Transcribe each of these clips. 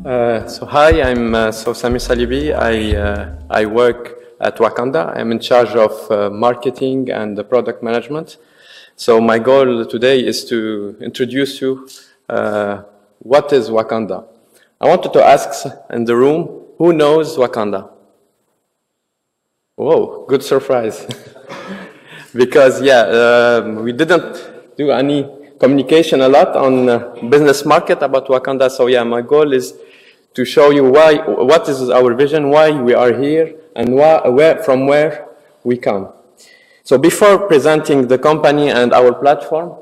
Hi, I'm Sami Salibi. I work at Wakanda. I'm in charge of marketing and the product management. So my goal today is to introduce you what is Wakanda. I wanted to ask in the room, who knows Wakanda? Whoa, good surprise. Because we didn't do any communication a lot on business market about Wakanda. So my goal is to show you what is our vision, why we are here, and from where we come. So before presenting the company and our platform,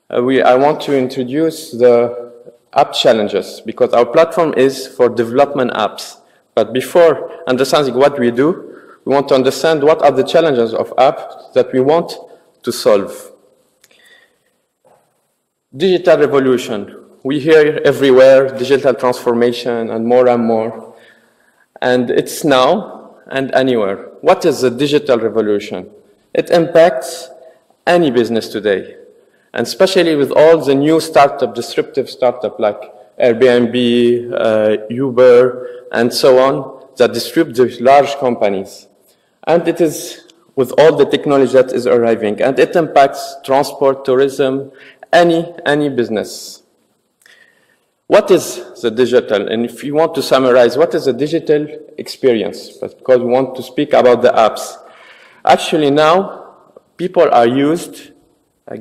I want to introduce the app challenges, because our platform is for development apps. But before understanding what we do, we want to understand what are the challenges of apps that we want to solve. Digital revolution. We hear everywhere digital transformation and more. And it's now and anywhere. What is the digital revolution? It impacts any business today. And especially with all the new disruptive startup like Airbnb, Uber, and so on, that disrupt the large companies. And it is with all the technology that is arriving. And it impacts transport, tourism, any business. What is the digital? And if you want to summarize, what is the digital experience? Because we want to speak about the apps. Actually now, people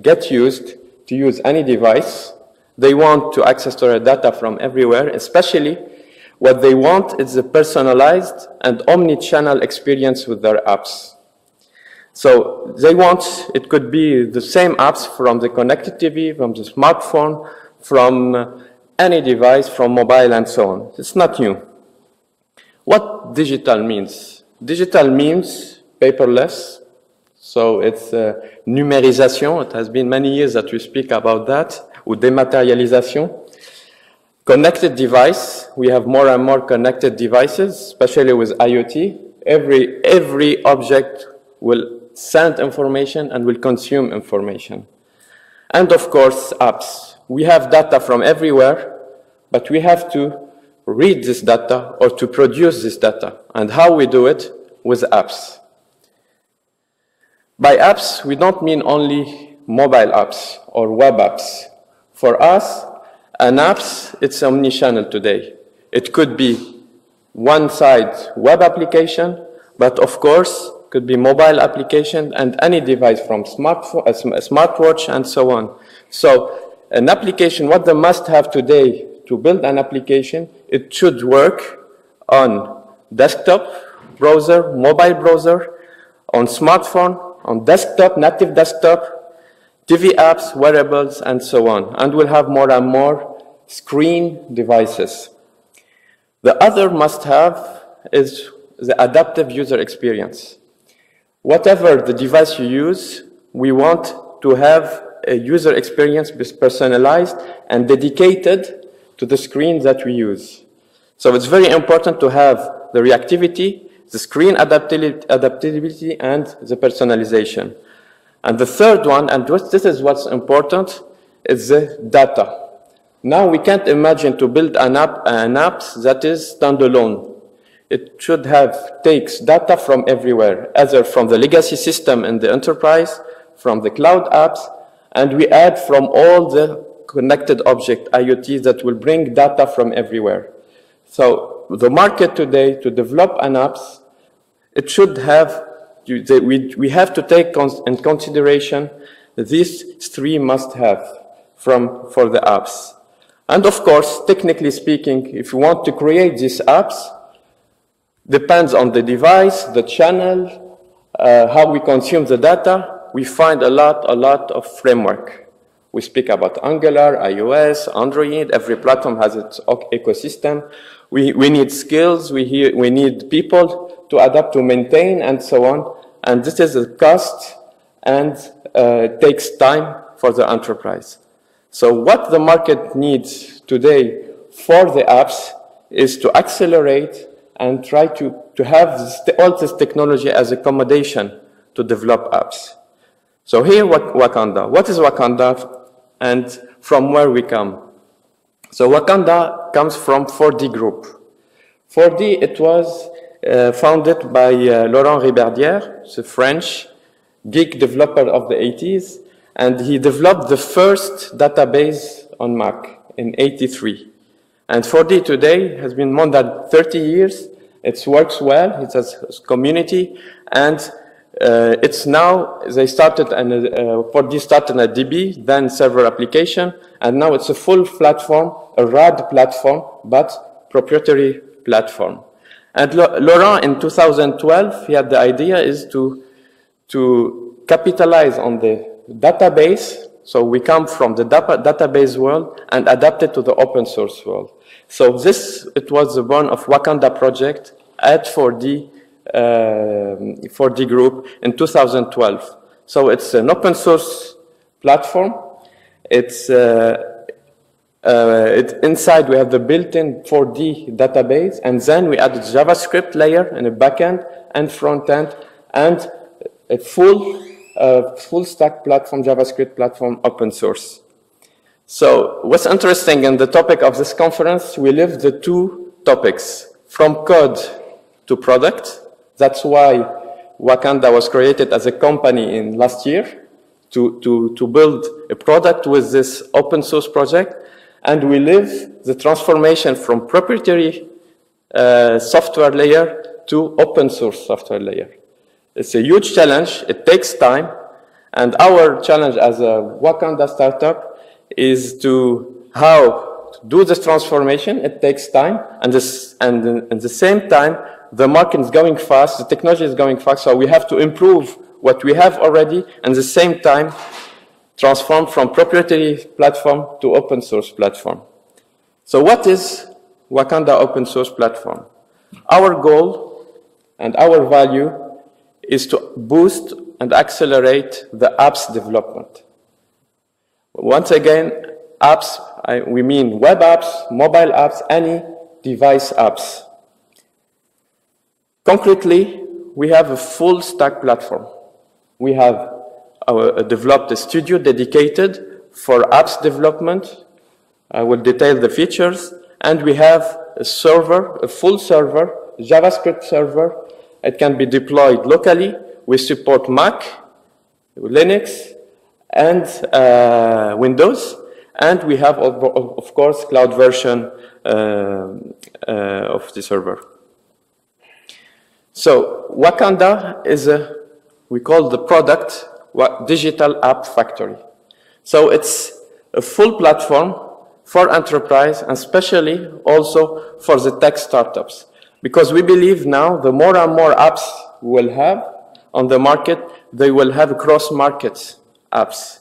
get used to use any device. They want to access their data from everywhere, especially what they want is a personalized and omni-channel experience with their apps. So they want, it could be the same apps from the connected TV, from the smartphone, from any device, from mobile and so on. It's not new. What digital means? Digital means paperless. So it's numérisation. It has been many years that we speak about that, or dématérialisation. Connected device. We have more and more connected devices, especially with IoT. Every object will send information and will consume information. And of course, apps. We have data from everywhere, but we have to read this data or to produce this data. And how we do it? With apps. By apps, we don't mean only mobile apps or web apps. For us, an apps, it's omnichannel today. It could be one side web application, but of course, could be mobile application and any device from smartphone, a smartwatch and so on. So an application, what they must have today to build an application, it should work on desktop browser, mobile browser, on smartphone, on desktop, native desktop, TV apps, wearables, and so on. And we'll have more and more screen devices. The other must-have is the adaptive user experience. Whatever the device you use, we want to have a user experience personalized and dedicated to the screen that we use. So it's very important to have the reactivity, the screen adaptability, and the personalization. And the third one, and this is what's important, is the data. Now we can't imagine to build an app that is standalone. It should takes data from everywhere, either from the legacy system in the enterprise, from the cloud apps, and we add from all the connected object IoT that will bring data from everywhere. So the market today to develop an apps, it should have, we have to take in consideration these three must-have for the apps. And of course, technically speaking, if you want to create these apps, depends on the device, the channel, how we consume the data. We find a lot of framework. We speak about Angular, iOS, Android. Every platform has its ecosystem. We need skills. We need people to adapt, to maintain, and so on. And this is a cost and takes time for the enterprise. So what the market needs today for the apps is to accelerate and try to have all this technology as accommodation to develop apps. So here, Wakanda. What is Wakanda and from where we come? So Wakanda comes from 4D Group. 4D, it was founded by Laurent Riberdière, the French geek developer of the 80s, and he developed the first database on Mac in '83. And 4D today has been more than 30 years. It works well, it has a community, and it's now, they started, 4D started a DB, then server application, and now it's a full platform, a RAD platform, but proprietary platform. And Laurent, in 2012, he had the idea is to capitalize on the database. So we come from the database world and adapt it to the open source world. So it was the born of Wakanda project at 4D Group in 2012. So it's an open source platform. Inside we have the built-in 4D database, and then we added JavaScript layer in the backend and front end, and a full stack platform, JavaScript platform, open source. So what's interesting in the topic of this conference, we lived the two topics, from code to product. That's why Wakanda was created as a company in last year to build a product with this open source project. And we live the transformation from proprietary software layer to open source software layer. It's a huge challenge. It takes time. And our challenge as a Wakanda startup is to how to do this transformation. It takes time. And at the same time, the market is going fast. The technology is going fast. So we have to improve what we have already. And at the same time, transform from proprietary platform to open source platform. So what is Wakanda open source platform? Our goal and our value is to boost and accelerate the apps development. Once again, apps, we mean web apps, mobile apps, any device apps. Concretely, we have a full stack platform. We have developed a studio dedicated for apps development. I will detail the features. And we have a server, a full server, JavaScript server. It can be deployed locally. We support Mac, Linux, and Windows. And we have, of course, cloud version of the server. So Wakanda is we call the product digital app factory. So it's a full platform for enterprise and especially also for the tech startups. Because we believe now the more and more apps we'll have on the market, they will have cross-market apps.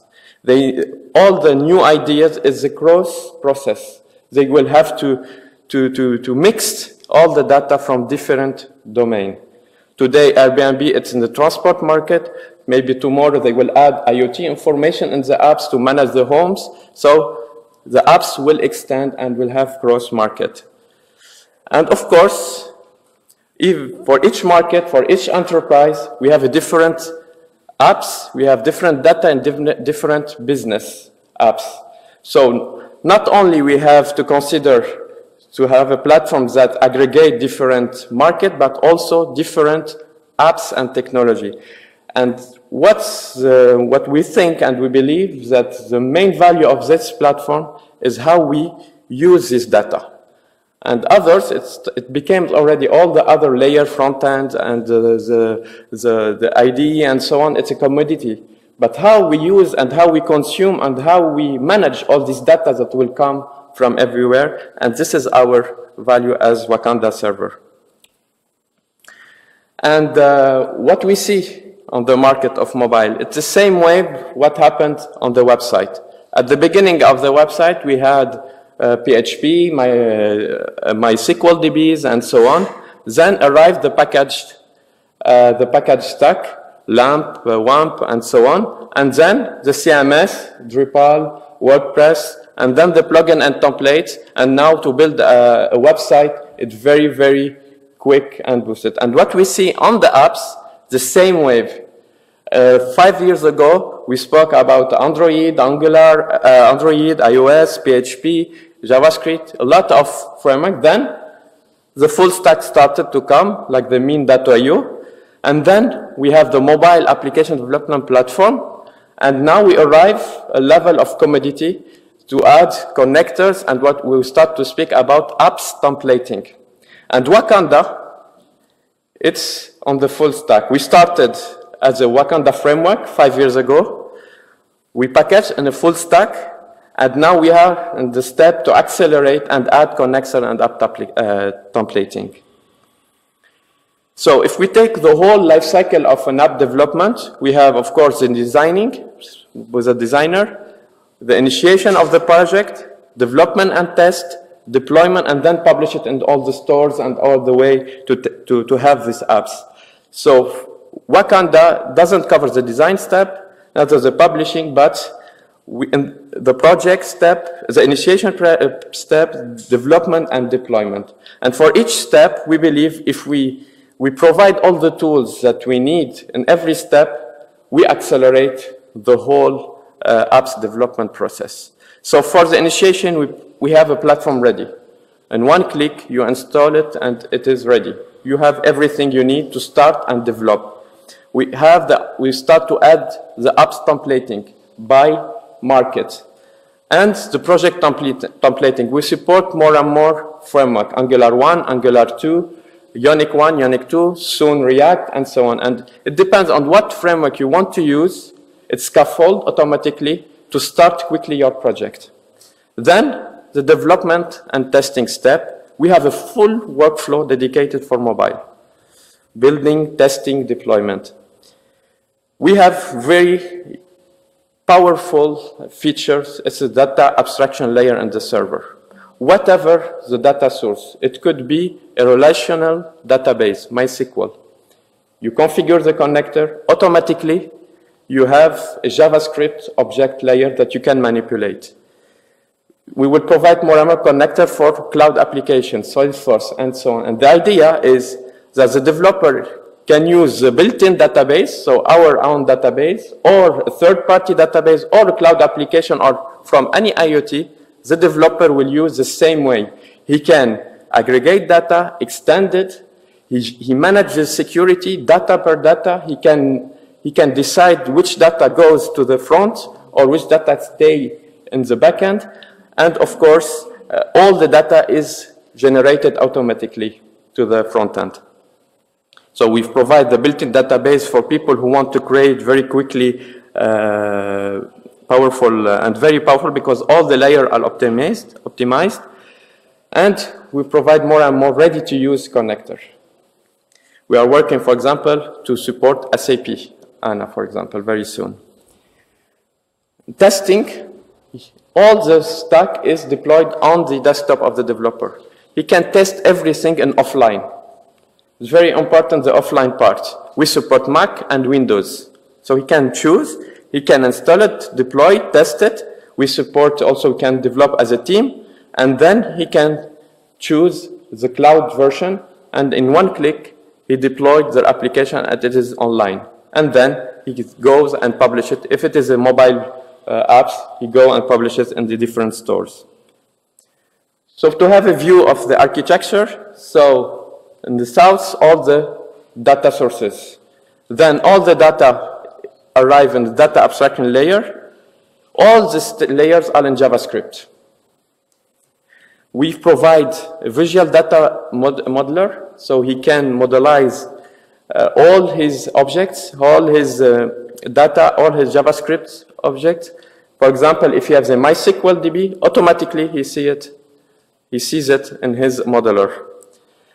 All the new ideas is a cross process. They will have to mix all the data from different domains. Today, Airbnb, it's in the transport market. Maybe tomorrow they will add IoT information in the apps to manage the homes. So the apps will extend and will have cross-market. And of course, for each market, for each enterprise, we have a different apps. We have different data and different business apps. So not only we have to consider to have a platform that aggregate different market, but also different apps and technology. And what we think and we believe that the main value of this platform is how we use this data. And others, it became already all the other layer front end and the IDE and so on, it's a commodity. But how we use and how we consume and how we manage all this data that will come from everywhere, and this is our value as Wakanda server. And what we see on the market of mobile, it's the same way what happened on the website. At the beginning of the website, we had PHP, MySQL DBs, and so on. Then arrived the packaged stack, LAMP, WAMP, and so on. And then the CMS, Drupal, WordPress, and then the plugin and templates. And now to build a website, it's very, very quick and boosted. And what we see on the apps, the same wave. 5 years ago, we spoke about Android, Angular, Android, iOS, PHP, JavaScript, a lot of framework. Then the full stack started to come, like the mean.io. And then we have the mobile application development platform. And now we arrive a level of commodity to add connectors and what we'll start to speak about apps templating. And Wakanda, it's on the full stack. We started as a Wakanda framework 5 years ago. We packaged in a full stack, and now we are in the step to accelerate and add connector and app templating. So if we take the whole life cycle of an app development, we have, of course, the designing with a designer, the initiation of the project, development and test, deployment, and then publish it in all the stores and all the way to have these apps. So Wakanda doesn't cover the design step, not the publishing, but in the project step, the initiation step, development and deployment. And for each step, we believe if we provide all the tools that we need in every step, we accelerate the whole apps development process. So for the initiation, we have a platform ready. In one click, you install it and it is ready. You have everything you need to start and develop. We start to add the apps templating by market. And the project templating, we support more and more framework, Angular 1, Angular 2, Ionic 1, Ionic 2, soon React, and so on. And it depends on what framework you want to use. It's scaffold automatically to start quickly your project. Then, the development and testing step, we have a full workflow dedicated for mobile. Building, testing, deployment. We have very powerful features. It's a data abstraction layer in the server. Whatever the data source, it could be a relational database, MySQL. You configure the connector, automatically you have a JavaScript object layer that you can manipulate. We will provide more and more connector for cloud applications, Salesforce, and so on. And the idea is that the developer can use the built-in database, so our own database, or a third-party database, or a cloud application, or from any IoT, the developer will use the same way. He can aggregate data, extend it, he manages security, data per data, he can decide which data goes to the front, or which data stay in the backend, and of course, all the data is generated automatically to the front end. So we've provided the built-in database for people who want to create very quickly powerful and very powerful because all the layers are optimized. And we provide more and more ready-to-use connector. We are working, for example, to support SAP HANA, for example, very soon. Testing, all the stack is deployed on the desktop of the developer. He can test everything in offline. It's very important, the offline part. We support Mac and Windows. So he can choose, he can install it, deploy it, test it. We support also can develop as a team, and then he can choose the cloud version, and in one click, he deployed the application and it is online. And then he goes and publishes it. If it is a mobile apps, he goes and publishes in the different stores. So to have a view of the architecture, so in the south, all the data sources. Then all the data arrive in the data abstraction layer. All these layers are in JavaScript. We provide a visual data modeler, so he can modelize all his objects, all his data, all his JavaScript objects. For example, if he has a MySQL DB, automatically he sees it in his modeler.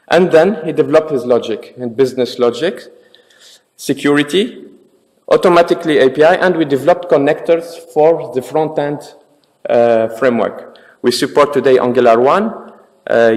And then he developed his logic and business logic, security, automatically API, and we developed connectors for the front-end framework. We support today Angular 1.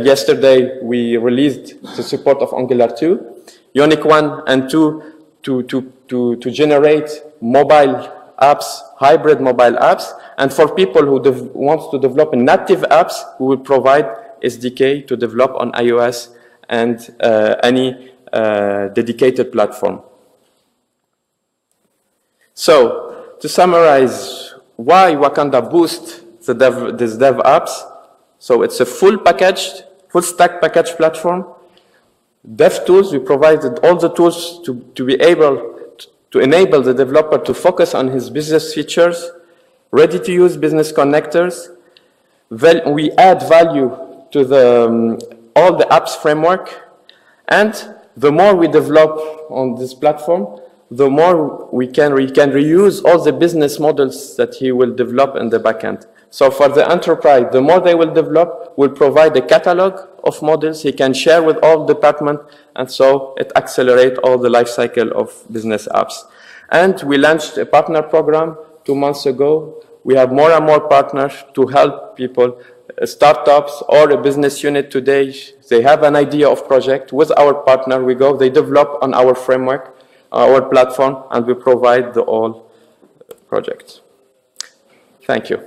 Yesterday, we released the support of Angular 2. Ionic 1 and 2 to generate mobile apps, hybrid mobile apps. And for people who want to develop native apps, we will provide SDK to develop on iOS and any dedicated platform. So, to summarize, why Wakanda boosts these dev apps? So it's a full stack package platform. Dev tools, we provided all the tools to be able to enable the developer to focus on his business features, ready-to-use business connectors. We add value to all the apps framework, and the more we develop on this platform, the more we can reuse all the business models that he will develop in the backend. So for the enterprise, the more they will develop, we'll provide a catalog of models he can share with all departments, and so it accelerates all the life cycle of business apps. And we launched a partner program 2 months ago. We have more and more partners to help people, startups or a business unit today. They have an idea of project. With our partner, they develop on our framework, our platform, and we provide the all projects. Thank you.